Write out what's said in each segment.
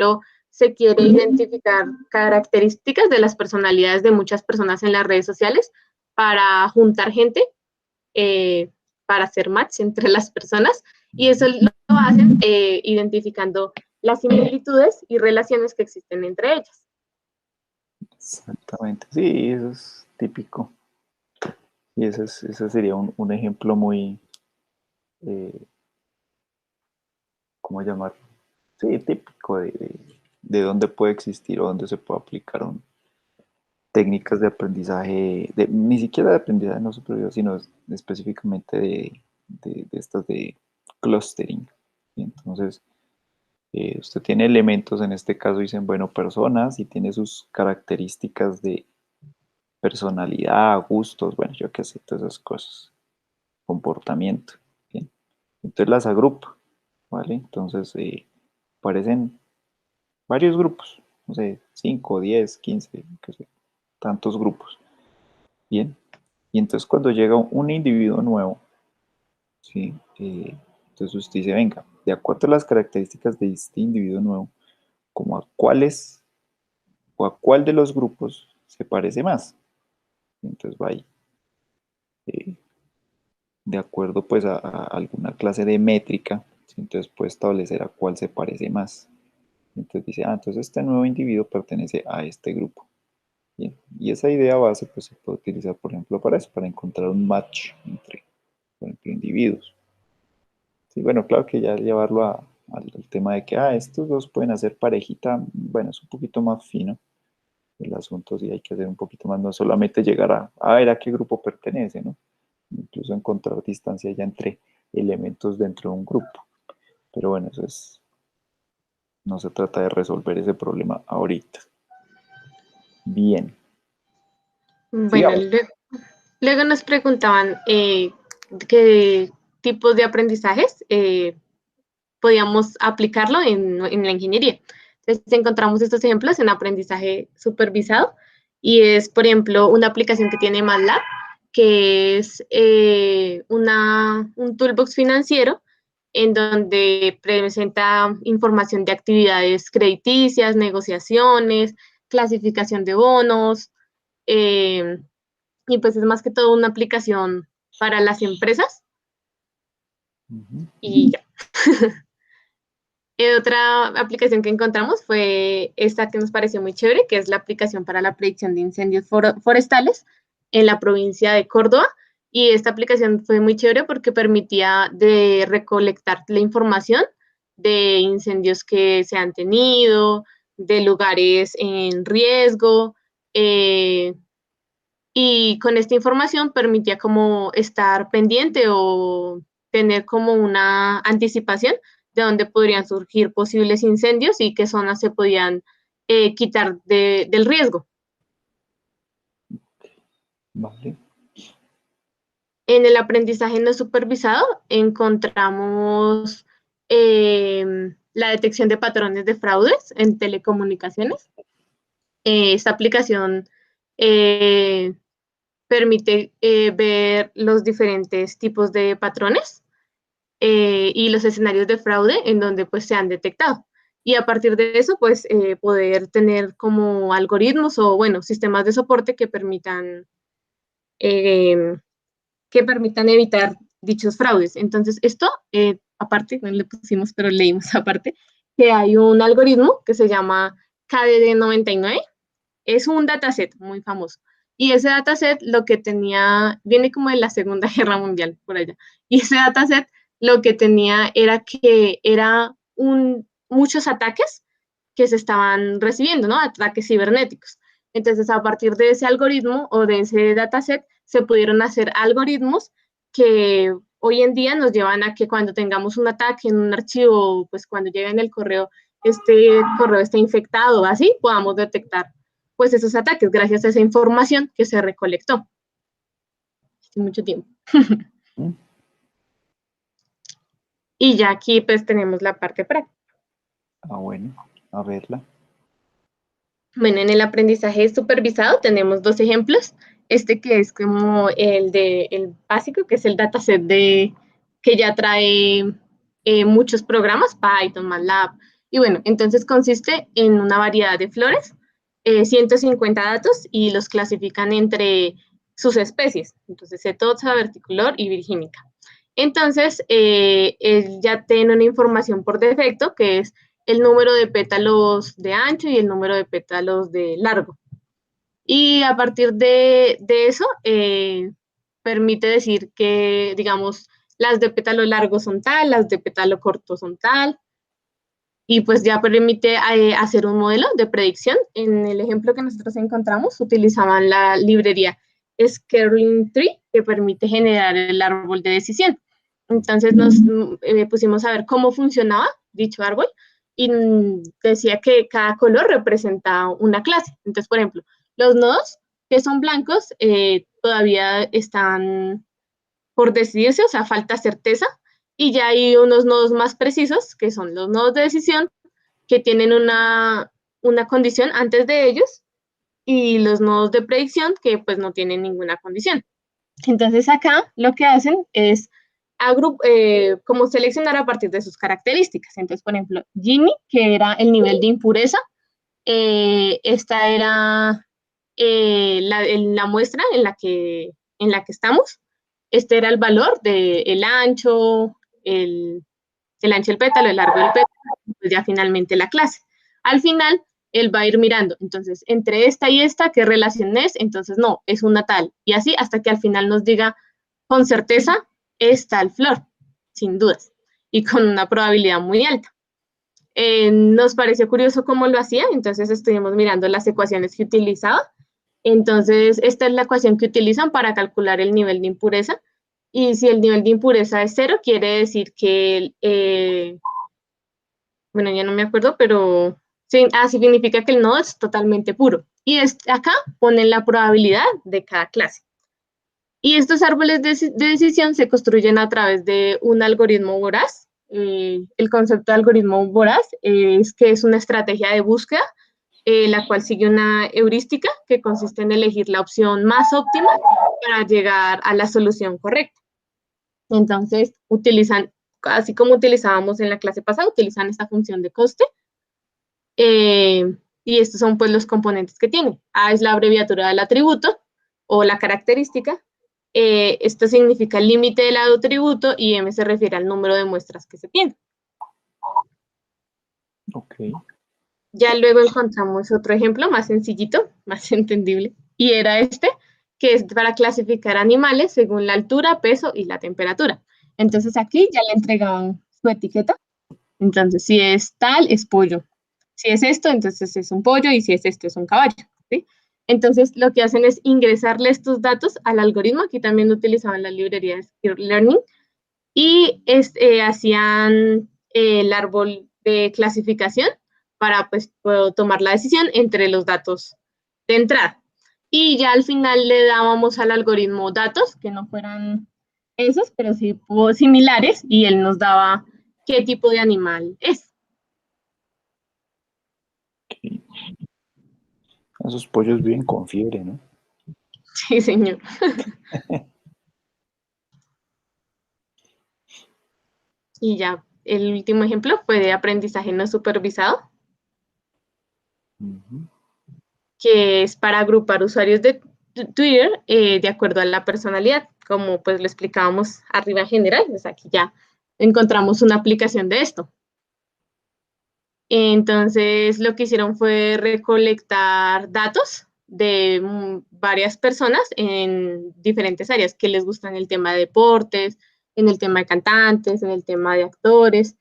ejemplo, se quiere identificar características de las personalidades de muchas personas en las redes sociales para juntar gente, para hacer match entre las personas, y eso lo hacen identificando las similitudes y relaciones que existen entre ellas. Exactamente, sí, eso es típico. Y ese sería un ejemplo muy, eh, ¿cómo llamarlo? Sí, típico de dónde puede existir o dónde se puede aplicar técnicas de aprendizaje, ni siquiera de aprendizaje no supervisado, sino específicamente de estas de clustering. Y entonces, usted tiene elementos, en este caso dicen, bueno, personas, y tiene sus características de personalidad, gustos, bueno, yo qué sé, todas esas cosas, comportamiento. Bien. Entonces las agrupo, ¿vale? Entonces aparecen varios grupos, no sé, 5, 10, 15, qué sé, tantos grupos. Bien. Y entonces cuando llega un individuo nuevo, ¿sí? Entonces usted dice, venga, de acuerdo a las características de este individuo nuevo, como a cuáles o a cuál de los grupos se parece más. Entonces va ahí. eh, de acuerdo pues a alguna clase de métrica, ¿sí? Entonces puede establecer a cuál se parece más. Entonces dice, entonces este nuevo individuo pertenece a este grupo. Bien. Y esa idea base pues se puede utilizar, por ejemplo, para eso, para encontrar un match entre, por ejemplo, individuos. Sí, bueno, claro que ya llevarlo al tema de que, estos dos pueden hacer parejita, bueno, es un poquito más fino el asunto, sí hay que hacer un poquito más, no solamente llegar a ver a qué grupo pertenece, ¿no? Incluso encontrar distancia ya entre elementos dentro de un grupo. Pero bueno, no se trata de resolver ese problema ahorita. Bien, Bueno, sigamos. luego nos preguntaban qué tipos de aprendizajes podíamos aplicarlo en la ingeniería. Entonces encontramos estos ejemplos en aprendizaje supervisado, y es, por ejemplo, una aplicación que tiene MATLAB, que es un toolbox financiero en donde presenta información de actividades crediticias, negociaciones, clasificación de bonos, eh, y pues es más que todo una aplicación para las empresas, Ujú. y ya. Otra aplicación que encontramos fue esta que nos pareció muy chévere, que es la aplicación para la predicción de incendios forestales en la provincia de Córdoba. Y esta aplicación fue muy chévere porque permitía de recolectar la información de incendios que se han tenido, de lugares en riesgo, eh, y con esta información permitía como estar pendiente o tener como una anticipación de dónde podrían surgir posibles incendios y qué zonas se podían quitar del riesgo. Vale. En el aprendizaje no supervisado encontramos la detección de patrones de fraudes en telecomunicaciones. Esta aplicación eh, permite ver los diferentes tipos de patrones y los escenarios de fraude en donde pues se han detectado. Y a partir de eso, pues poder tener como algoritmos o, bueno, sistemas de soporte eh, que permitan evitar dichos fraudes. Entonces, esto, aparte, no le pusimos, pero leímos aparte, que hay un algoritmo que se llama KDD99. Es un dataset muy famoso. Y ese dataset lo que tenía, viene como de la Segunda Guerra Mundial, por allá. Y ese dataset lo que tenía era que era muchos ataques que se estaban recibiendo, ¿no? Ataques cibernéticos. Entonces, a partir de ese algoritmo o de ese dataset, se pudieron hacer algoritmos que hoy en día nos llevan a que cuando tengamos un ataque en un archivo, pues cuando llegue en el correo, este correo esté infectado, así podamos detectar pues esos ataques gracias a esa información que se recolectó hace mucho tiempo. ¿Mm? Y ya aquí pues tenemos la parte práctica. Bueno, a verla. Bueno, en el aprendizaje supervisado tenemos dos ejemplos. Este que es como el básico, que es el dataset que ya trae muchos programas, Python, MATLAB, Y bueno, entonces consiste en una variedad de flores, 150 datos y los clasifican entre sus especies. Entonces, Setosa, Verticolor y Virgínica. Entonces, él ya tiene una información por defecto que es el número de pétalos de ancho y el número de pétalos de largo. Y a partir de eso, permite decir que, digamos, las de pétalo largo son tal, las de pétalo corto son tal, y pues ya permite hacer un modelo de predicción. En el ejemplo que nosotros encontramos, utilizaban la librería Scaling Tree, que permite generar el árbol de decisión. Entonces nos pusimos a ver cómo funcionaba dicho árbol y decía que cada color representa una clase. Entonces, por ejemplo, los nodos que son blancos todavía están por decidirse, o sea, falta certeza, y ya hay unos nodos más precisos, que son los nodos de decisión, que tienen una condición antes de ellos, y los nodos de predicción, que pues no tienen ninguna condición. Entonces acá lo que hacen es como seleccionar a partir de sus características. Entonces, por ejemplo, Jimmy, que era el nivel de impureza, esta era la muestra en la que estamos. Este era el valor del ancho, el ancho del pétalo, el largo del pétalo, y pues ya finalmente la clase. Al final, él va a ir mirando, entonces, entre esta y esta, ¿qué relación es? Entonces, no, es una tal. Y así hasta que al final nos diga con certeza, es tal flor, sin dudas, y con una probabilidad muy alta. Nos pareció curioso cómo lo hacía, entonces estuvimos mirando las ecuaciones que utilizaba. Entonces, esta es la ecuación que utilizan para calcular el nivel de impureza. Y si el nivel de impureza es 0, quiere decir que, bueno, ya no me acuerdo, pero sí, significa que el nodo es totalmente puro. Y acá ponen la probabilidad de cada clase. Y estos árboles de decisión se construyen a través de un algoritmo voraz. El concepto de algoritmo voraz es que es una estrategia de búsqueda, la cual sigue una heurística que consiste en elegir la opción más óptima para llegar a la solución correcta. Entonces, utilizan, así como utilizábamos en la clase pasada, utilizan esta función de coste. Y estos son pues los componentes que tiene. A es la abreviatura del atributo o la característica. Esto significa el límite del atributo y M se refiere al número de muestras que se tiene. Ok. Ya luego encontramos otro ejemplo más sencillito, más entendible, y era este, que es para clasificar animales según la altura, peso y la temperatura. Entonces aquí ya le entregaban su etiqueta. Entonces, si es tal, es pollo. Si es esto, entonces es un pollo y si es esto, es un caballo. ¿Sí? Entonces, lo que hacen es ingresarle estos datos al algoritmo. Aquí también utilizaban la librería de Skilled Learning y hacían el árbol de clasificación para pues tomar la decisión entre los datos de entrada. Y ya al final le dábamos al algoritmo datos que no fueran esos, pero sí similares, y él nos daba qué tipo de animal es. Ok. Esos pollos viven con fiebre, ¿no? Sí, señor. Y ya, el último ejemplo fue de aprendizaje no supervisado, Ujú. que es para agrupar usuarios de Twitter de acuerdo a la personalidad, como pues lo explicábamos arriba en general, pues aquí ya encontramos una aplicación de esto. Entonces, lo que hicieron fue recolectar datos de varias personas en diferentes áreas que les gustan el tema de deportes, en el tema de cantantes, en el tema de actores,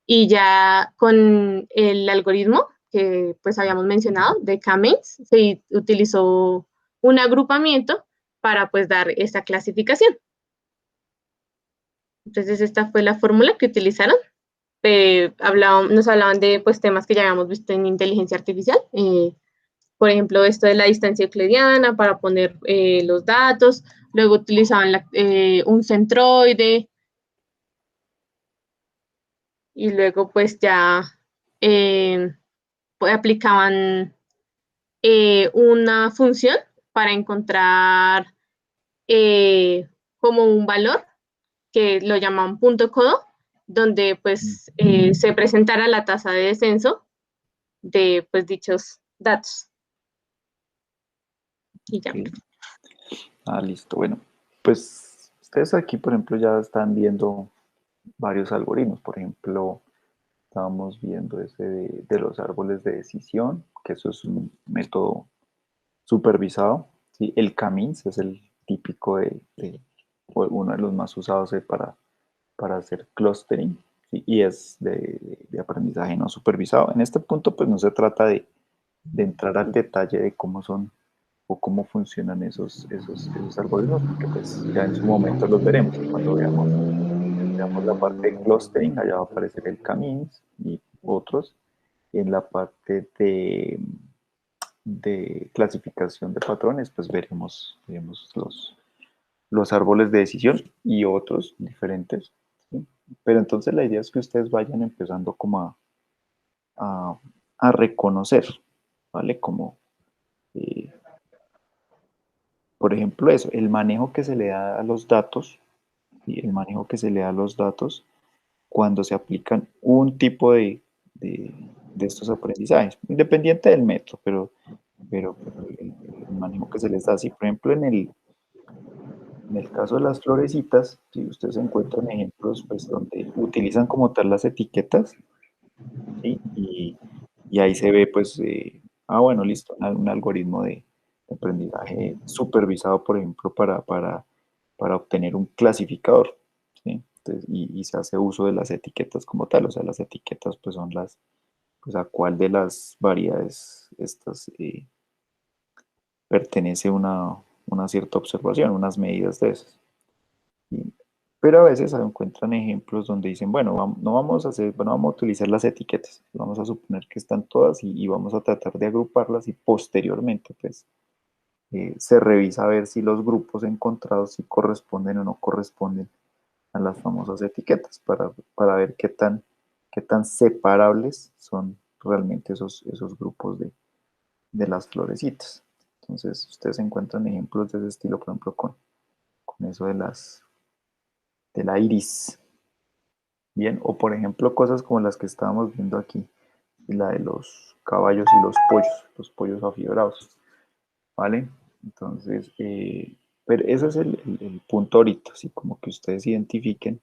y ya con el algoritmo que pues habíamos mencionado de K-means, se utilizó un agrupamiento para pues dar esta clasificación. Entonces esta fue la fórmula que utilizaron. Nos hablaban de pues temas que ya habíamos visto en inteligencia artificial, por ejemplo esto de la distancia euclidiana para poner los datos, luego utilizaban un centroide y luego pues ya eh, pues, aplicaban una función para encontrar como un valor que lo llaman punto codo, donde pues se presentara la tasa de descenso de pues dichos datos. Y ya. Ok. Listo. Bueno, pues ustedes aquí, por ejemplo, ya están viendo varios algoritmos. Por ejemplo, estábamos viendo ese de los árboles de decisión, que eso es un método supervisado. ¿Sí? El CAMINS es el típico o uno de los más usados para hacer clustering, ¿sí? Y es de aprendizaje no supervisado. En este punto, pues no se trata de entrar al detalle de cómo son o cómo funcionan esos algoritmos, porque pues ya en su momento los veremos. Cuando veamos la parte de clustering, allá va a aparecer el CAMINS y otros. En la parte de clasificación de patrones, pues veremos los árboles de decisión y otros diferentes. ¿Sí? Pero entonces la idea es que ustedes vayan empezando como a, a reconocer, ¿vale? Como, eh, por ejemplo, eso, el manejo que se le da a los datos, y el manejo que se le da a los datos cuando se aplican un tipo de, de estos aprendizajes, independiente del método, pero el manejo que se les da, si por ejemplo en el caso de las florecitas, si ustedes encuentran ejemplos pues, donde utilizan como tal las etiquetas, ¿sí? Y ahí se ve pues, bueno, listo, un algoritmo de aprendizaje supervisado, por ejemplo, para obtener un clasificador, ¿sí? Entonces, y se hace uso de las etiquetas como tal, o sea, las etiquetas pues son pues a cuál de las variedades estas pertenece una cierta observación, unas medidas de esas. Y- pero a veces se encuentran ejemplos donde dicen, bueno, no vamos a hacer, bueno, vamos a utilizar las etiquetas, vamos a suponer que están todas y vamos a tratar de agruparlas y posteriormente, pues, se revisa a ver si los grupos encontrados si corresponden o no corresponden a las famosas etiquetas para ver qué tan separables son realmente esos grupos de las florecitas. Entonces, ustedes encuentran ejemplos de ese estilo, por ejemplo, con eso de la iris. Bien, o por ejemplo, cosas como las que estábamos viendo aquí, la de los caballos y los pollos afibrados, ¿vale? Entonces, pero ese es el punto ahorita, así como que ustedes identifiquen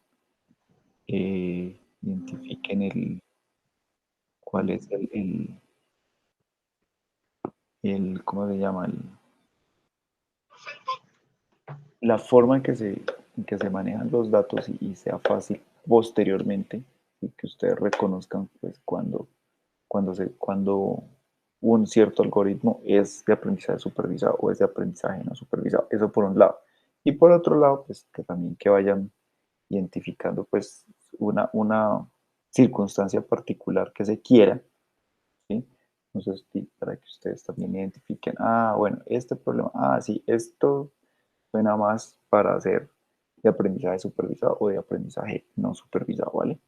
cuál es ¿cómo se llama? La forma en que se manejan los datos y sea fácil posteriormente y que ustedes reconozcan pues cuando un cierto algoritmo es de aprendizaje supervisado o es de aprendizaje no supervisado. Eso por un lado. Y por otro lado, pues que también que vayan identificando pues una circunstancia particular que se quiera, ¿sí? Entonces, para que ustedes también identifiquen, bueno, este problema, sí, esto suena más para hacer de aprendizaje supervisado o de aprendizaje no supervisado, ¿vale?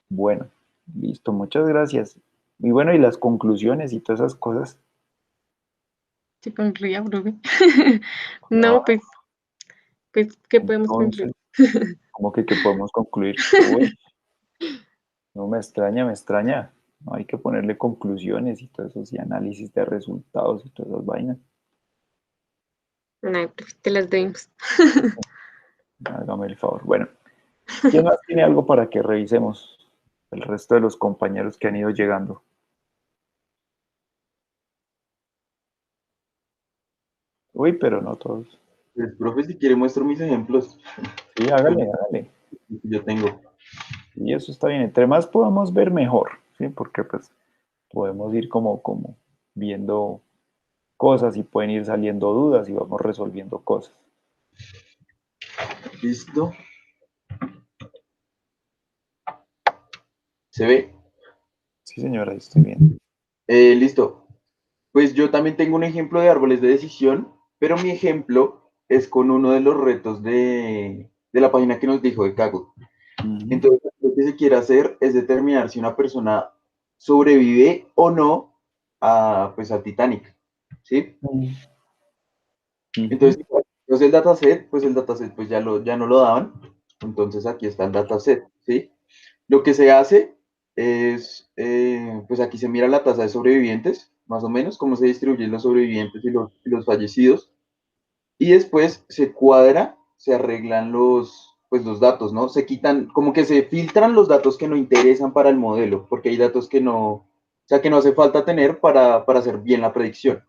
Bueno, listo, muchas gracias. Y bueno, y las conclusiones y todas esas cosas. Se concluía, profe. No, pues, ¿qué podemos concluir? Entonces, ¿cómo que podemos concluir? Uy, no me extraña, me extraña. No hay que ponerle conclusiones y todo eso, y análisis de resultados y todas esas vainas. No, profe, te las debemos. Hágame el favor. Bueno, ¿quién más tiene algo para que revisemos? El resto de los compañeros que han ido llegando. Uy, pero no todos. Pues, profe, si quiere muestro mis ejemplos Sí, hágale, hágale. que yo tengo. Y eso está bien. Entre más podamos ver, mejor, ¿sí? Porque pues podemos ir como viendo cosas y pueden ir saliendo dudas y vamos resolviendo cosas. ¿Listo? ¿Se ve? Sí, señora, ahí estoy bien. Listo. Pues yo también tengo un ejemplo de árboles de decisión, pero mi ejemplo es con uno de los retos de la página que nos dijo de Kaggle. Ujú, Entonces, lo que se quiere hacer es determinar si una persona sobrevive o no pues, a Titanic, ¿sí? ujú. Entonces el dataset pues ya no lo daban. Entonces aquí está el dataset, ¿sí? Lo que se hace es, pues aquí se mira la tasa de sobrevivientes, más o menos, cómo se distribuyen los sobrevivientes y los fallecidos, y después se cuadra, se arreglan pues los datos, ¿no? Se quitan, como que se filtran los datos que no interesan para el modelo, porque hay datos que no, o sea, que no hace falta tener para hacer bien la predicción.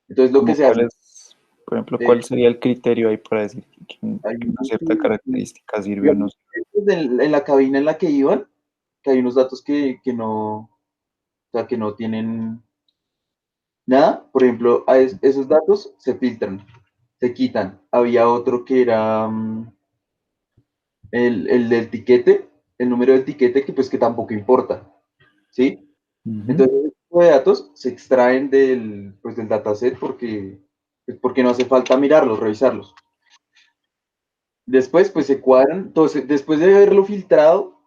Entonces lo que Como se hace, cuál es, por ejemplo, eh, cuál sería el criterio ahí para decir hay que una unos cierta característica sirve o no? digamos, en la cabina en la que iban, que hay unos datos que no, o sea, que no tienen nada. Por ejemplo, esos datos se filtran, se quitan. Había otro que era el del tiquete, el número del tiquete, que pues que tampoco importa, ¿sí? Ujú. Entonces, ese tipo de datos se extraen pues, del dataset pues, porque no hace falta mirarlos, revisarlos. Después, pues se cuadran, entonces, después de haberlo filtrado,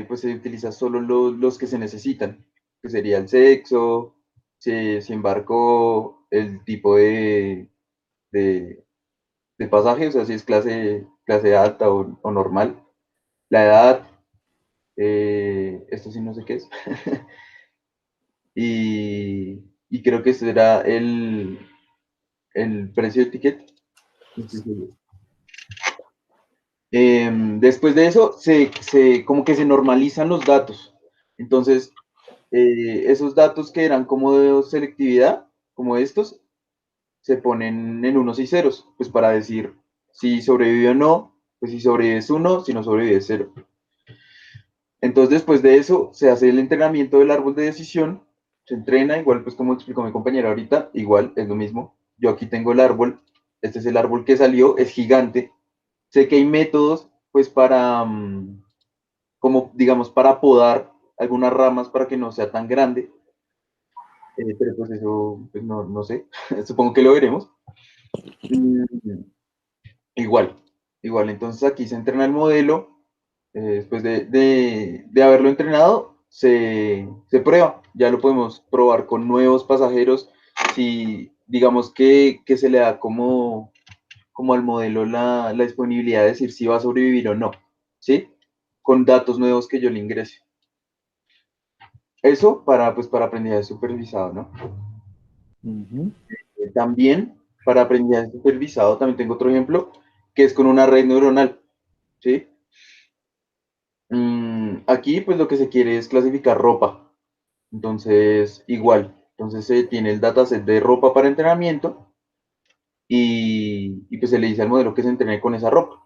pues se utiliza solo los que se necesitan, que sería el sexo, si embarcó, el tipo de, de pasaje, o sea, si es clase alta o normal, la edad, esto sí no sé qué es, y creo que ese era el precio de ticket. No estoy seguro. Después de eso, como que se normalizan los datos. Entonces, esos datos que eran como de selectividad, como estos, se ponen en unos y ceros, pues para decir si sobrevive o no, pues si sobrevive es uno, si no sobrevive es cero. Entonces, después de eso, se hace el entrenamiento del árbol de decisión, se entrena, igual, pues como explicó mi compañera ahorita, igual es lo mismo. Yo aquí tengo el árbol, este es el árbol que salió, es gigante. Sé que hay métodos, pues para, como digamos, para podar algunas ramas para que no sea tan grande, pero pues eso, pues no sé, supongo que lo veremos. Mm, igual, igual, entonces aquí se entrena el modelo, después de haberlo entrenado, se prueba, ya lo podemos probar con nuevos pasajeros, si digamos que se le da como al modelo la disponibilidad de decir si va a sobrevivir o no, ¿sí? Con datos nuevos que yo le ingrese. Eso pues, para aprendizaje supervisado, ¿no? Ujú. También para aprendizaje supervisado, también tengo otro ejemplo, que es con una red neuronal, ¿sí? Aquí, pues lo que se quiere es clasificar ropa. Entonces, igual. Entonces se tiene el dataset de ropa para entrenamiento y pues se le dice al modelo que se entrene con esa ropa.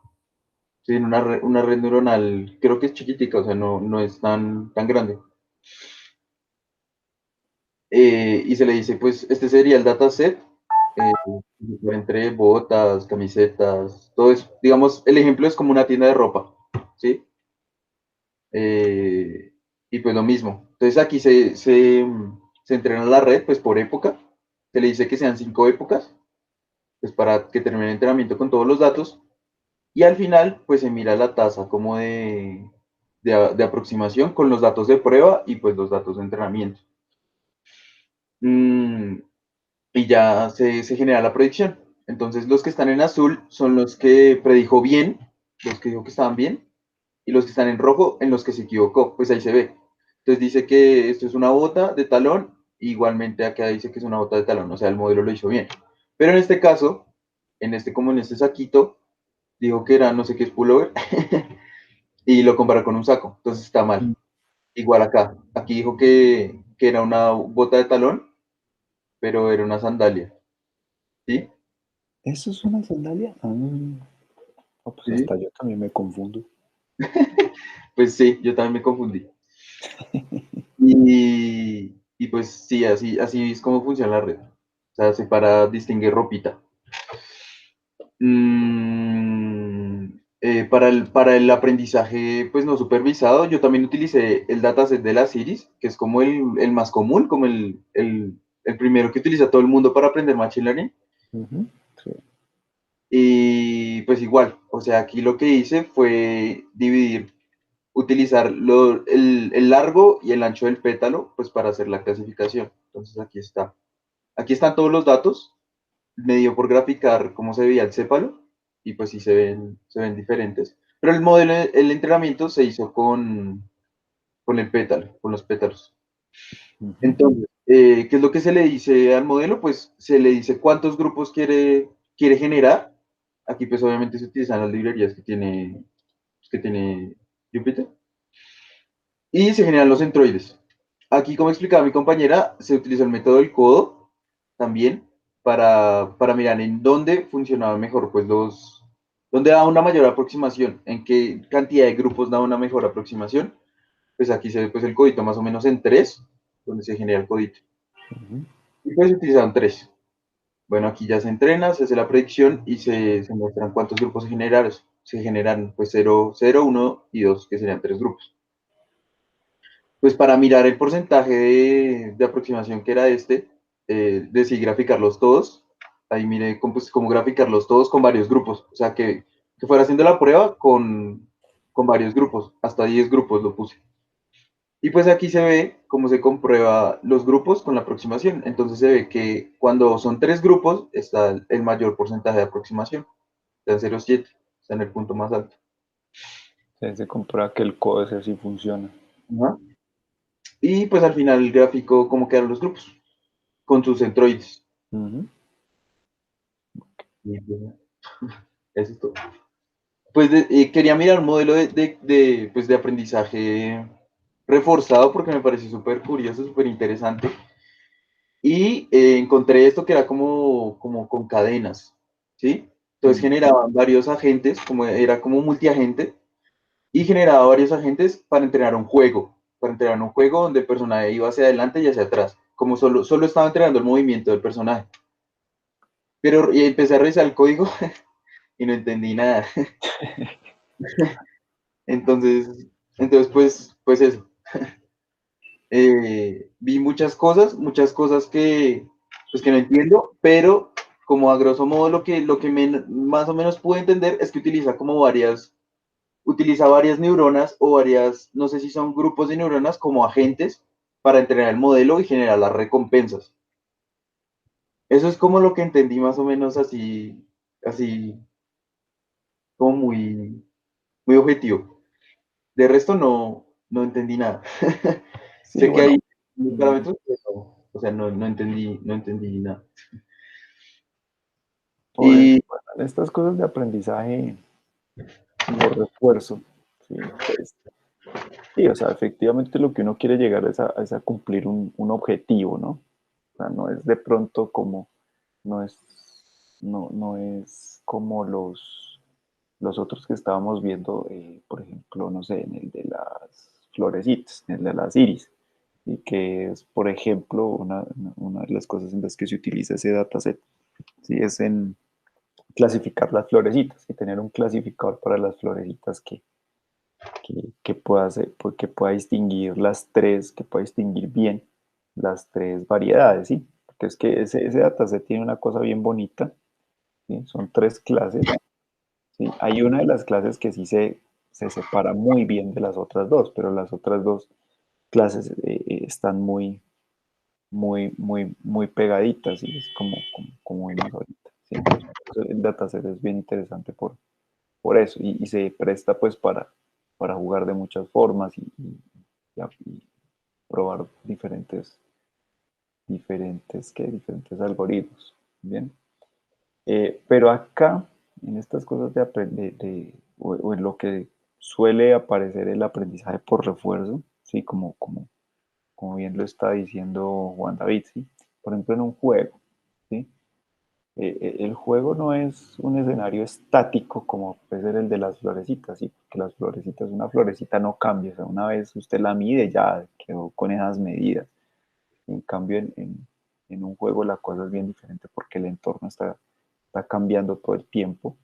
Sí, en una red neuronal, creo que es chiquitica, o sea, no es tan grande. Y se le dice, pues, este sería el dataset entre botas, camisetas, todo eso. Digamos, el ejemplo es como una tienda de ropa, ¿sí? Y pues lo mismo. Entonces aquí se entrena la red, pues por época. Se le dice que sean 5 épocas, pues para que termine el entrenamiento con todos los datos. Y al final, pues se mira la tasa como de aproximación con los datos de prueba y pues los datos de entrenamiento. Mm, y ya se genera la predicción. Entonces los que están en azul son los que predijo bien, los que dijo que estaban bien, y los que están en rojo en los que se equivocó, pues ahí se ve. Entonces dice que esto es una bota de talón, igualmente acá dice que es una bota de talón, o sea, el modelo lo hizo bien. Pero en este caso, como en este saquito, dijo que era no sé qué es pullover, y lo compara con un saco, entonces está mal. Igual acá, aquí dijo que era una bota de talón, pero era una sandalia, ¿sí? ¿Eso es una sandalia? No, pues ¿Sí? hasta yo también me confundo. Pues sí, yo también me confundí. Y pues sí, así es como funciona la red. O sea, se para distinguir ropita. Para el aprendizaje pues no supervisado, yo también utilicé el dataset de la Ciris, que es como el más común, como el primero que utiliza todo el mundo para aprender Machine Learning. Ujú, sí. Y pues igual, o sea, aquí lo que hice fue utilizar el largo y el ancho del pétalo, pues para hacer la clasificación. Entonces aquí está. Aquí están todos los datos, me dio por graficar cómo se veía el cépalo, y pues sí se ven diferentes. Pero el modelo, el entrenamiento se hizo con el pétalo, con los pétalos. Ujú. Entonces, ¿qué es lo que se le dice al modelo? Pues se le dice cuántos grupos quiere generar. Aquí pues obviamente se utilizan las librerías que tiene Jupyter. Y se generan los centroides. Aquí, como explicaba mi compañera, se utilizó el método del codo también para mirar en dónde funcionaban mejor, pues dónde daba una mayor aproximación, en qué cantidad de grupos daba una mejor aproximación. Pues aquí se ve pues el codito más o menos en 3, donde se genera el codito. Ujú. Y pues se utilizaron 3. Bueno, aquí ya se entrena, se hace la predicción y se muestran cuántos grupos se generaron. Se generan pues 0, 0, 1 y 2, que serían 3 grupos. Pues para mirar el porcentaje de aproximación que era decidí graficarlos todos. Ahí miré cómo graficarlos todos con varios grupos. O sea, que fuera haciendo la prueba con varios grupos. Hasta 10 grupos lo puse. Y pues aquí se ve cómo se comprueba los grupos con la aproximación. Entonces se ve que cuando son 3 grupos está el mayor porcentaje de aproximación. Está en 0,7. Está en el punto más alto. Se comprueba que el codo ese sí funciona. Ajá. Y pues al final el gráfico, cómo quedan los grupos con sus centroides. Ujú. Y pues, eso es todo. Pues quería mirar un modelo pues, de aprendizaje reforzado porque me pareció súper curioso, súper interesante. Y encontré esto que era como con cadenas, ¿sí? Entonces Mm. generaban varios agentes, era como multiagente, y generaba varios agentes para entrenar un juego donde el personaje iba hacia adelante y hacia atrás, como solo estaba entrenando el movimiento del personaje. Pero y empecé a revisar el código y no entendí nada. Entonces, pues eso. Vi muchas cosas pues que no entiendo, pero como a grosso modo más o menos pude entender es que utiliza varias neuronas o no sé si son grupos de neuronas como agentes para entrenar el modelo y generar las recompensas. Eso es como lo que entendí más o menos así como muy objetivo. De resto no entendí nada. Sí, Sé que bueno, hay mm, parámetros, pero, o sea, no entendí nada. Y bueno, en estas cosas de aprendizaje de refuerzo, sí, pues, sí, o sea, efectivamente lo que uno quiere llegar es a cumplir un objetivo, ¿no? O sea, no es de pronto como, no es, no es como los otros que estábamos viendo, por ejemplo, no sé, en el de las florecitas, en el de las iris, y que es, por ejemplo, una de las cosas en las que se utiliza ese dataset, ¿sí? Es en clasificar las florecitas y tener un clasificador para las florecitas que pueda que pueda distinguir las tres, que pueda distinguir bien las tres variedades, ¿sí? Porque es que ese dataset tiene una cosa bien bonita, ¿sí? Son tres clases, ¿sí? Hay una de las clases que sí se separa muy bien de las otras dos, pero las otras dos clases están muy pegaditas, y es como vimos ahorita, ¿sí? Entonces, el dataset es bien interesante por eso, y se presta pues para jugar de muchas formas y probar diferentes algoritmos, ¿bien? Pero acá, en estas cosas de aprender, o en lo que suele aparecer el aprendizaje por refuerzo, ¿sí? Como bien lo está diciendo Juan David, ¿sí? Por ejemplo, en un juego, ¿sí? El juego no es un escenario estático como puede ser el de las florecitas, ¿sí? Porque las florecitas, una florecita no cambia, o sea, una vez usted la mide, ya quedó con esas medidas. En cambio, en un juego la cosa es bien diferente porque el entorno está cambiando todo el tiempo.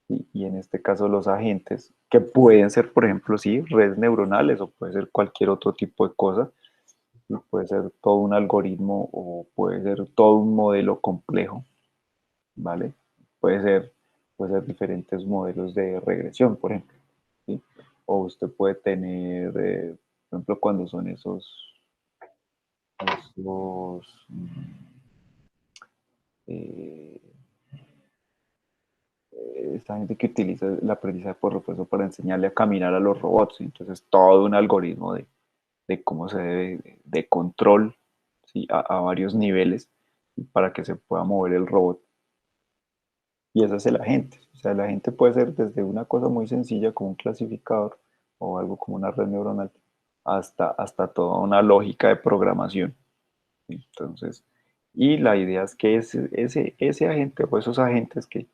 Y en este caso los agentes, que pueden ser, por ejemplo, sí, redes neuronales o puede ser cualquier otro tipo de cosa, y puede ser todo un algoritmo o puede ser todo un modelo complejo, ¿vale? Puede ser, puede ser diferentes modelos de regresión, por ejemplo, ¿sí? O usted puede tener, por ejemplo, cuando son esos esta gente que utiliza el aprendizaje por refuerzo para enseñarle a caminar a los robots. Entonces, todo un algoritmo de cómo se debe, de control, ¿sí? A varios niveles para que se pueda mover el robot. Y eso hace la gente. O sea, la gente puede ser desde una cosa muy sencilla como un clasificador o algo como una red neuronal hasta toda una lógica de programación. Entonces, y la idea es que ese agente o esos agentes que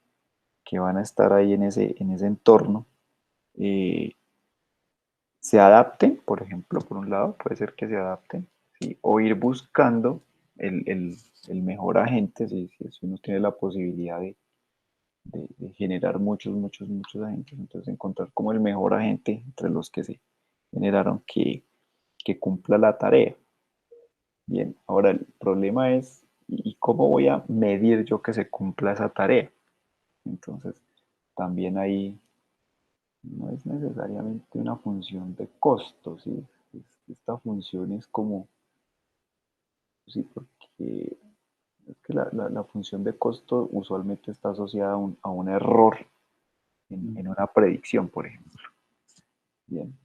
van a estar ahí en ese entorno se adapten, por ejemplo, por un lado, puede ser que se adapten, ¿sí? O ir buscando el mejor agente, si uno tiene la posibilidad de generar muchos agentes, entonces encontrar como el mejor agente entre los que se generaron que cumpla la tarea. Bien, ahora el problema es, ¿y cómo voy a medir yo que se cumpla esa tarea? Entonces, también ahí no es necesariamente una función de costo, ¿sí? Esta función es como, sí, porque es que la función de costo usualmente está asociada a un error en una predicción, por ejemplo. Bien,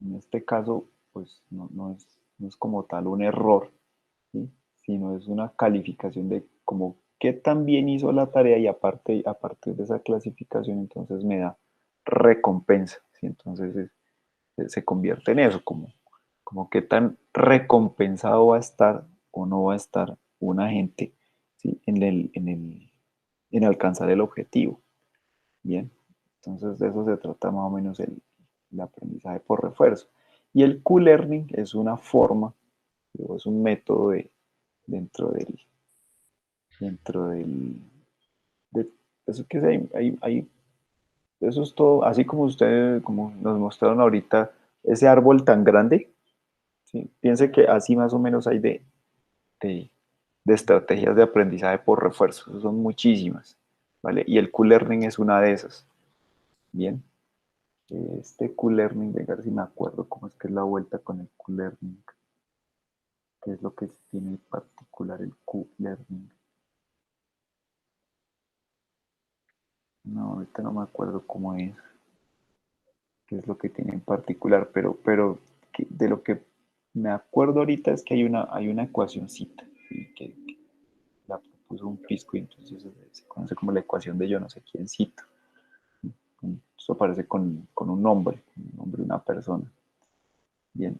en este caso, pues no es como tal un error, ¿sí? Sino es una calificación de como qué tan bien hizo la tarea y aparte, a partir de esa clasificación entonces me da recompensa, ¿sí? Entonces se convierte en eso, como qué tan recompensado va a estar o no va a estar un agente, ¿sí? En alcanzar el objetivo. Bien, entonces de eso se trata más o menos el aprendizaje por refuerzo. Y el Q-Learning es una forma, o es un método dentro del, de, eso que eso es todo, así como ustedes, como nos mostraron ahorita, ese árbol tan grande, ¿sí? Piense que así más o menos hay de, de estrategias de aprendizaje por refuerzo, son muchísimas, ¿vale? Y el Q-Learning es una de esas, ¿bien? Este Q-Learning, venga, a ver si me acuerdo cómo es que es la vuelta con el Q-Learning, qué es lo que tiene en particular el Q-Learning. No, ahorita no me acuerdo cómo es, qué es lo que tiene en particular, pero de lo que me acuerdo ahorita es que hay una ecuacióncita, ¿sí? Que la propuso un físico y entonces se conoce como la ecuación de yo no sé quiéncito. Eso aparece con un nombre de una persona. Bien.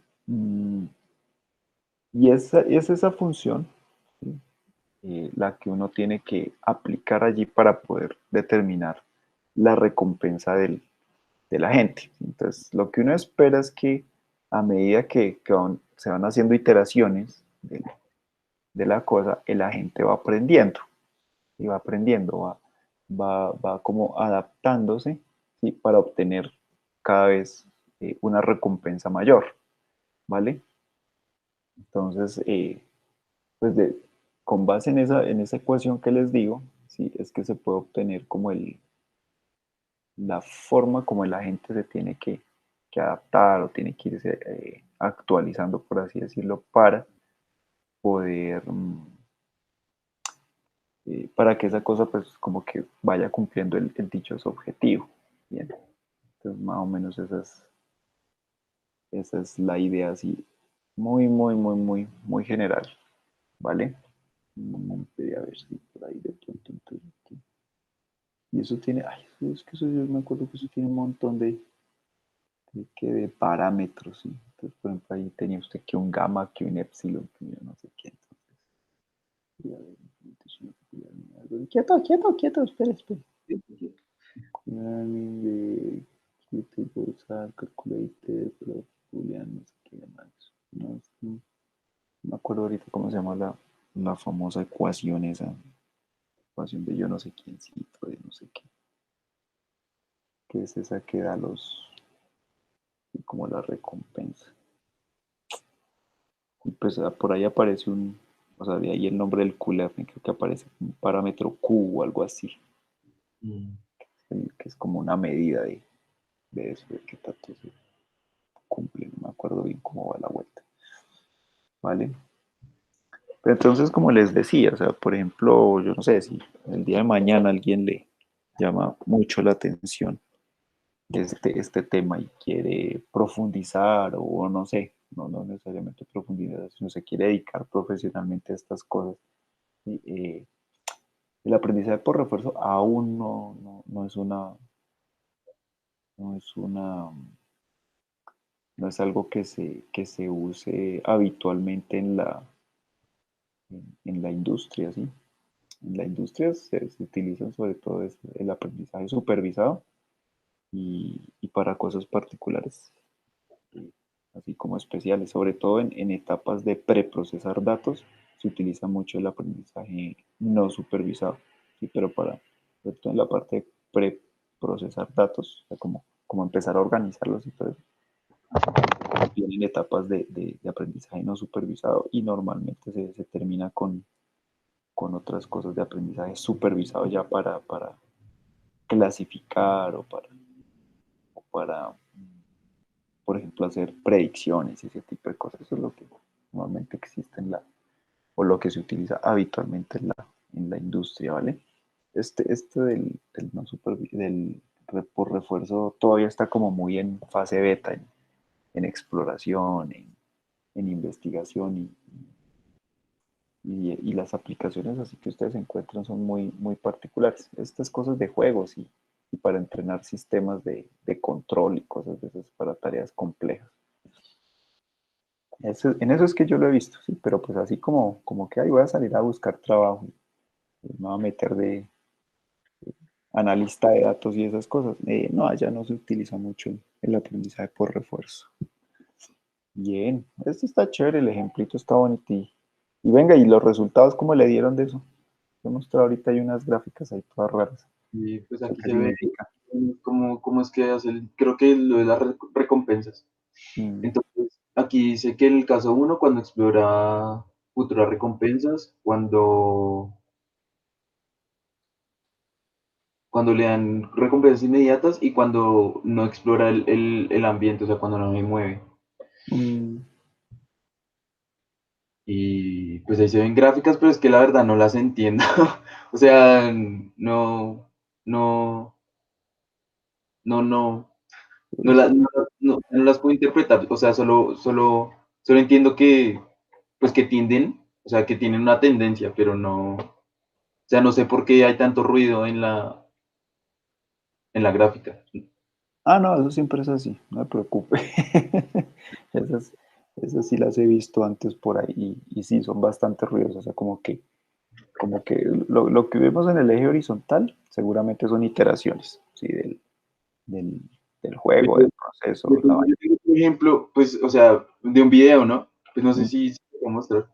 Y es esa función, ¿sí? La que uno tiene que aplicar allí para poder determinar la recompensa de la gente. Entonces, lo que uno espera es que a medida que se van haciendo iteraciones de la cosa, el agente va aprendiendo y va aprendiendo, va como adaptándose, ¿sí? Para obtener cada vez una recompensa mayor, ¿vale? Entonces, pues con base en esa ecuación que les digo, ¿sí? Es que se puede obtener como la forma como el agente se tiene que adaptar o tiene que irse actualizando, por así decirlo, para poder, para que esa cosa pues como que vaya cumpliendo el dichoso objetivo. Bien, entonces más o menos esa es la idea así, muy general, ¿vale? Un momento, a ver si por ahí de pronto. Y eso tiene, ay, es que eso yo me acuerdo que eso tiene un montón de parámetros, ¿sí? Entonces, por ejemplo, ahí tenía usted que un gamma, que un epsilon, que yo no sé qué. Entonces, quieto, espera. Calculator, Boolean, no sé qué más. No me acuerdo ahorita cómo se llama la famosa ecuación esa, ecuación de yo no sé quiéncito, de no sé qué, que es esa que da como la recompensa. Y pues por ahí aparece o sea, de ahí el nombre del Q-Learning, creo que aparece un parámetro Q o algo así, que es como una medida de eso, de qué tanto se cumple, no me acuerdo bien cómo va la vuelta, ¿vale? Pero entonces, como les decía, o sea, por ejemplo, yo no sé si el día de mañana alguien llama mucho la atención este tema y quiere profundizar o no sé, no necesariamente profundizar, sino se quiere dedicar profesionalmente a estas cosas. Y, el aprendizaje por refuerzo aún no es no es una, no es algo que se use habitualmente en la industria, ¿sí? En la industria se utiliza sobre todo el aprendizaje supervisado y para cosas particulares, así como especiales, sobre todo en etapas de preprocesar datos, se utiliza mucho el aprendizaje no supervisado, ¿sí? Pero sobre todo en la parte de preprocesar datos, o sea, como empezar a organizarlos y todo eso, tienen etapas de aprendizaje no supervisado y normalmente se termina con otras cosas de aprendizaje supervisado ya para clasificar o para, por ejemplo, hacer predicciones y ese tipo de cosas. Eso es lo que normalmente existe o lo que se utiliza habitualmente en la industria, ¿vale? Este del no por refuerzo todavía está como muy en fase beta, en exploración, en investigación y las aplicaciones así que ustedes encuentran son muy particulares. Estas cosas de juegos y para entrenar sistemas de control y cosas de esas para tareas complejas. En eso es que yo lo he visto, sí, pero pues así como que ahí voy a salir a buscar trabajo, y me voy a meter de analista de datos y esas cosas. No, allá no se utiliza mucho el aprendizaje por refuerzo. Bien, esto está chévere, el ejemplito está bonito. Y venga, ¿y los resultados cómo le dieron de eso? He mostrado ahorita hay unas gráficas ahí todas raras. Y pues ¿Eso aquí qué se ve significa? cómo es que hace, creo que lo de las recompensas. Mm, Entonces, aquí dice que en el caso uno, cuando explora futuras recompensas, cuando le dan recompensas inmediatas y cuando no explora el ambiente, o sea, cuando no me mueve. mm. Y pues ahí se ven gráficas, pero es que la verdad no las entiendo. O sea, no, no, no, no, no las puedo interpretar. O sea, solo entiendo que, pues que tienden, o sea, que tienen una tendencia, pero no, o sea, no sé por qué hay tanto ruido en la gráfica. Ah, no, eso siempre es así, no me preocupe. Esas, esas sí las he visto antes por ahí y sí, son bastante ruidosas. O sea, como que lo que vemos en el eje horizontal seguramente son iteraciones, ¿sí? Del, del juego, del proceso, la Yo vaina. tengo un ejemplo, pues, o sea, de un video, ¿no? Pues no sé Mm, si se puede mostrar.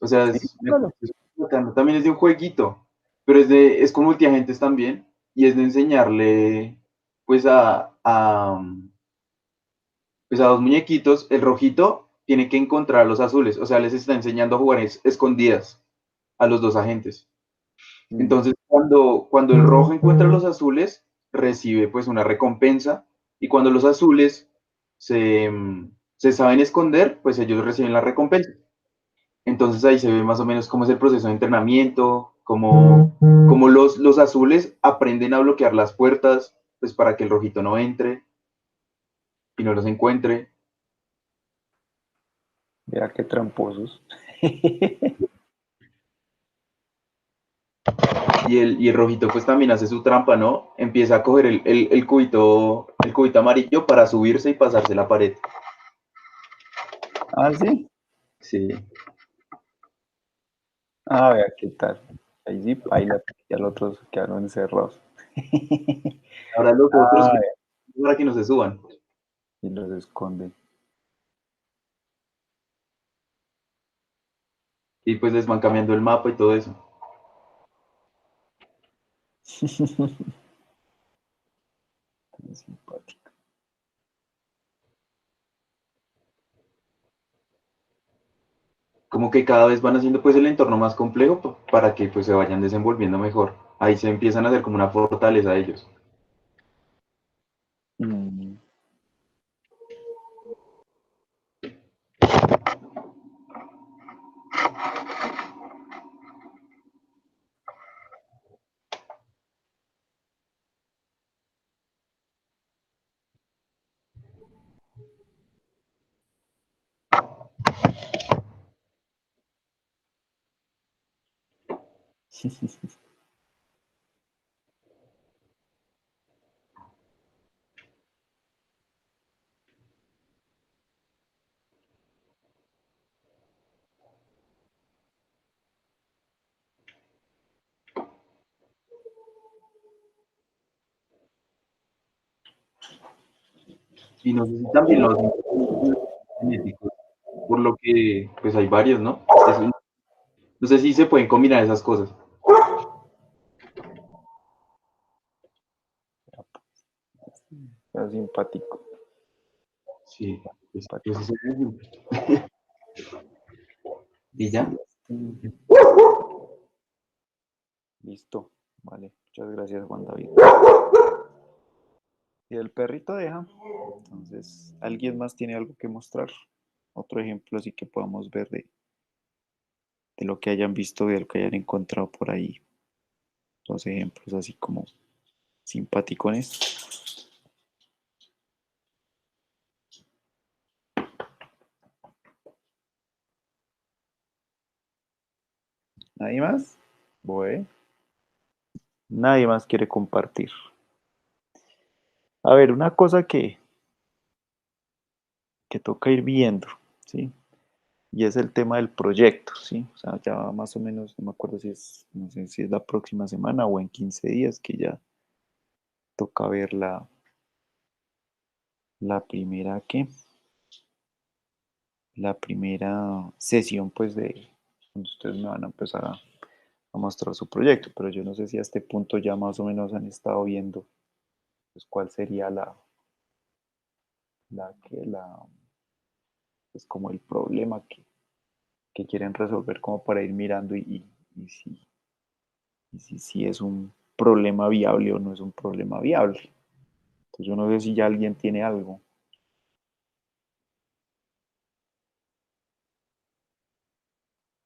O sea, sí, claro. es bacano. También es de un jueguito, pero es con multiagentes también, y es de enseñarle, pues, pues, a dos muñequitos, el rojito tiene que encontrar a los azules, o sea, les está enseñando a jugar escondidas a los dos agentes. Mm, Entonces, cuando el rojo encuentra a los azules, recibe pues una recompensa, y cuando los azules se, se saben esconder, pues ellos reciben la recompensa. Entonces ahí se ve más o menos cómo es el proceso de entrenamiento, cómo los azules aprenden a bloquear las puertas, pues para que el rojito no entre y no los encuentre. vea qué tramposos. Y el rojito pues también hace su trampa, ¿no? Empieza a coger el cubito amarillo para subirse y pasarse la pared. Ah, sí. Sí. Ah, vea qué tal. Ahí sí, baila, ya los otros quedaron encerrados. Ahora los otros, Ah, para que no se suban. y los esconden. Y pues les van cambiando el mapa y todo eso. Tan simpático. Como que cada vez van haciendo pues el entorno más complejo para que pues se vayan desenvolviendo mejor. Ahí se empiezan a hacer como una fortaleza ellos. Mm, Y no sé si también los genéticos, por lo que pues hay varios, ¿no? No sé si se pueden combinar esas cosas. Está simpático. Sí, Simpático. ese es el ejemplo. ¿Y ya? Listo. Vale. Muchas gracias, Juan David. Y el perrito deja. Entonces, ¿alguien más tiene algo que mostrar? Otro ejemplo así que podamos ver de lo que hayan visto, de lo que hayan encontrado por ahí. Dos ejemplos así como simpaticones. ¿Nadie más? Bueno, nadie más quiere compartir. A ver, una cosa que toca ir viendo, ¿sí? Y es el tema del proyecto, ¿sí? O sea, ya más o menos, no me acuerdo si es, no sé si es la próxima semana o en 15 días que ya toca ver la primera, ¿qué? La primera sesión, pues, de cuando ustedes me van a empezar a mostrar su proyecto, pero yo no sé si a este punto ya más o menos han estado viendo, pues, cuál sería pues, como el problema que quieren resolver como para ir mirando y si es un problema viable o no es un problema viable. Entonces yo no sé si ya alguien tiene algo.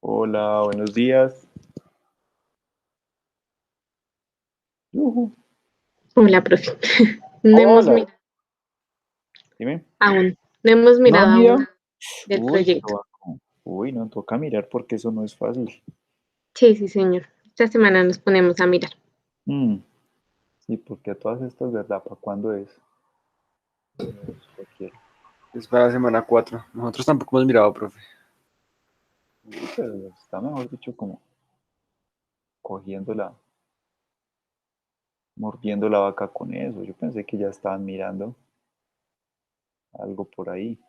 Hola, buenos días. Yujú. Hola, profe. No hemos Hola, mirado dime. aún, no hemos No, mirado mira. aún del Uy, proyecto. pero uy, no, toca mirar porque eso no es fácil. Sí, sí, señor. Esta semana nos ponemos a mirar. Mm, sí, porque a todas estas, ¿verdad? ¿Para cuándo es? Cualquiera. Es para la semana 4. Nosotros tampoco hemos mirado, profe. Uy, pero está mejor dicho como cogiéndola, mordiendo la vaca con eso. Yo pensé que ya estaban mirando algo por ahí.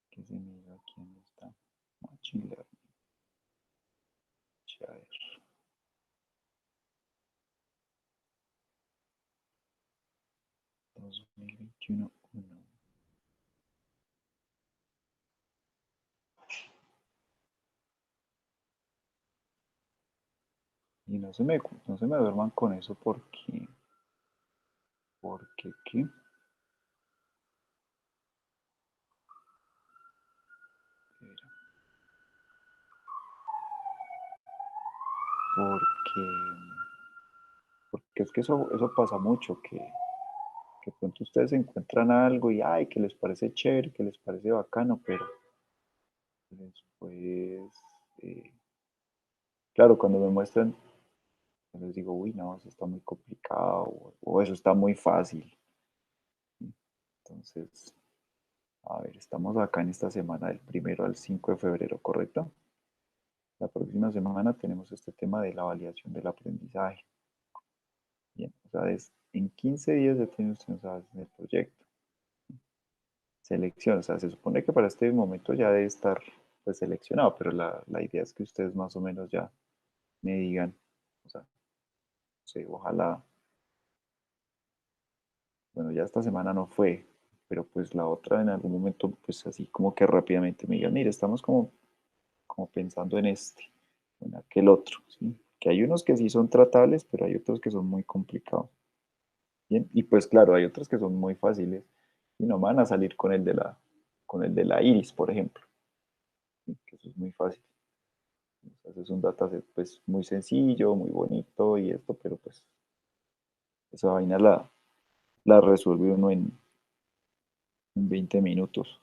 ¿Qué se mira? ¿Quién está? Machine Learning. A ver. 2021, 1. Y no se me duerman con eso porque, ¿qué? Espera, porque, porque es que eso pasa mucho, que pronto ustedes encuentran algo y, ay, que les parece chévere, que les parece bacano, pero después, eh, claro, cuando me muestran, les digo, uy, no, eso está muy complicado, o eso está muy fácil. Entonces, a ver, estamos acá en esta semana del 1 al 5 de febrero, ¿correcto? La próxima semana tenemos este tema de la validación del aprendizaje. Bien, o sea, en 15 días ya tiene usted, o sea, el proyecto. Selección, o sea, se supone que para este momento ya debe estar pues seleccionado, pero la idea es que ustedes más o menos ya me digan, o sea, sí, ojalá, bueno, ya esta semana no fue, pero pues la otra en algún momento, pues así como que rápidamente me digan, mire, estamos como pensando en este, en aquel otro, ¿sí? Que hay unos que sí son tratables, pero hay otros que son muy complicados. Bien, y pues claro, hay otros que son muy fáciles y no van a salir con el de la iris, por ejemplo, ¿sí? Que eso es muy fácil. Entonces es un dataset pues muy sencillo, muy bonito y esto, pero pues esa vaina la resuelve uno en 20 minutos.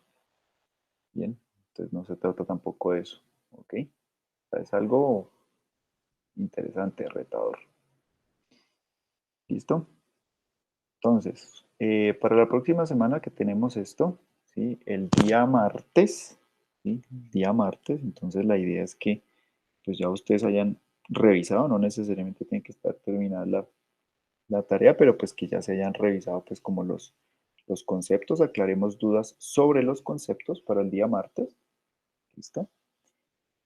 Bien, entonces no se trata tampoco de eso, ¿ok? sea, es algo interesante, retador. ¿Listo? Entonces, para la próxima semana que tenemos esto, ¿sí? El día martes, ¿sí? El día martes, entonces la idea es que pues ya ustedes hayan revisado, no necesariamente tiene que estar terminada la tarea, pero pues que ya se hayan revisado pues como los conceptos, aclaremos dudas sobre los conceptos para el día martes, ¿listo?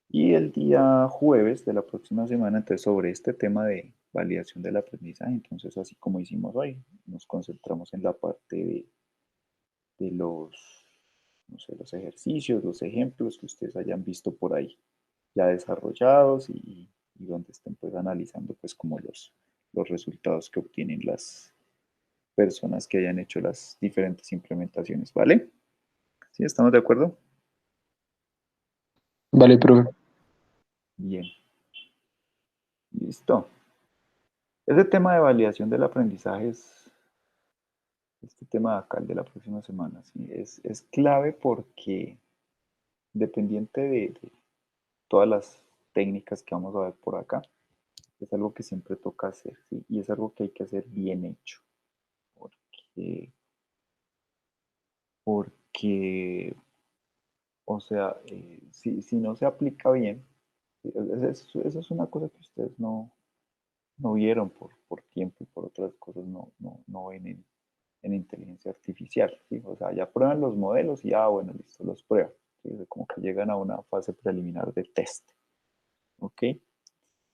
Y el día jueves de la próxima semana, entonces sobre este tema de validación del aprendizaje, entonces así como hicimos hoy, nos concentramos en la parte de los, no sé, los ejercicios, los ejemplos que ustedes hayan visto por ahí ya desarrollados y donde estén pues analizando pues como los resultados que obtienen las personas que hayan hecho las diferentes implementaciones, ¿vale? ¿Sí? ¿Estamos de acuerdo? Vale, profe. Bien, listo. Ese tema de validación del aprendizaje es este tema de acá, el de la próxima semana, ¿sí? Es clave porque dependiente de todas las técnicas que vamos a ver por acá, es algo que siempre toca hacer, ¿sí? Y es algo que hay que hacer bien hecho, porque, porque o sea, si no se aplica bien, eso es una cosa que ustedes no vieron por tiempo y por otras cosas no ven en inteligencia artificial, ¿sí? O sea, ya prueban los modelos y bueno, listo, los prueban, ¿sí? O sea, como que llegan a una fase preliminar de test, ¿ok?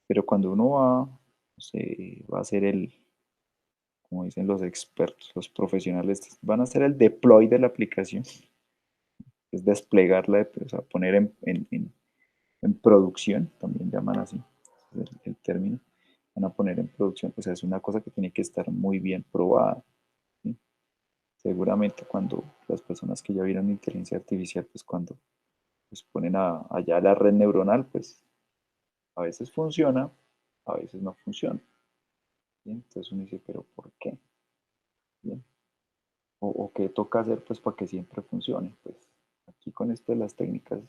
Pero cuando uno va, no sé, va a hacer como dicen los expertos, los profesionales, van a hacer el deploy de la aplicación, es desplegarla, o sea, poner en producción, también llaman así, es el término, van a poner en producción, o sea, es una cosa que tiene que estar muy bien probada, ¿sí? Seguramente cuando las personas que ya vieron inteligencia artificial, pues cuando pues ponen allá la red neuronal, pues a veces funciona, a veces no funciona. ¿Sí? Entonces uno dice, pero ¿por qué? ¿Bien? O qué toca hacer pues para que siempre funcione. Pues aquí con esto de las técnicas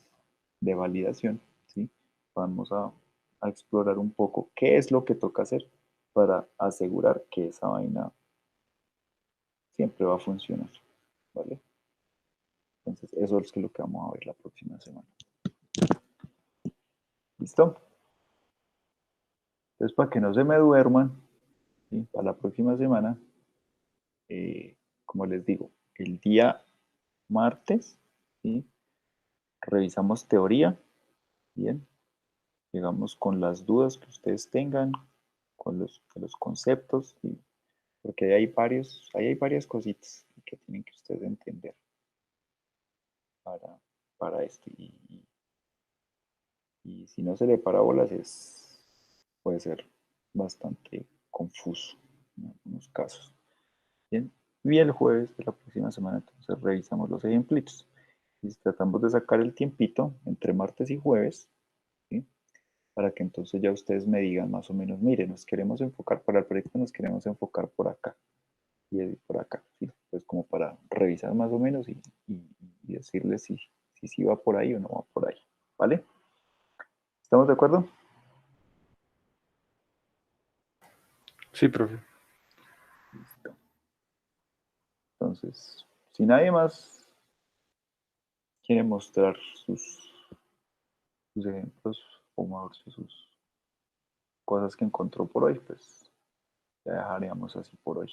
de validación, ¿sí? Vamos a explorar un poco qué es lo que toca hacer para asegurar que esa vaina siempre va a funcionar, ¿vale? Entonces eso es lo que vamos a ver la próxima semana. ¿Listo? Entonces para que no se me duerman, ¿sí? Para la próxima semana, como les digo, el día martes, ¿sí? Revisamos teoría, bien, llegamos con las dudas que ustedes tengan, con los conceptos, ¿sí? Porque ahí hay varias cositas que tienen que ustedes entender para, para esto. Y si no se le para bolas, puede ser bastante confuso en algunos casos. Bien, y el jueves de la próxima semana entonces revisamos los ejemplitos. Y tratamos de sacar el tiempito entre martes y jueves, ¿sí? Para que entonces ya ustedes me digan más o menos, mire, nos queremos enfocar para el proyecto, nos queremos enfocar por acá y por acá, ¿sí? Pues como para revisar más o menos y decirles si va por ahí o no va por ahí, ¿vale? ¿Estamos de acuerdo? Sí, profe. Listo. Entonces, si nadie más quiere mostrar sus ejemplos o más sus cosas que encontró por hoy, pues ya dejaríamos así por hoy.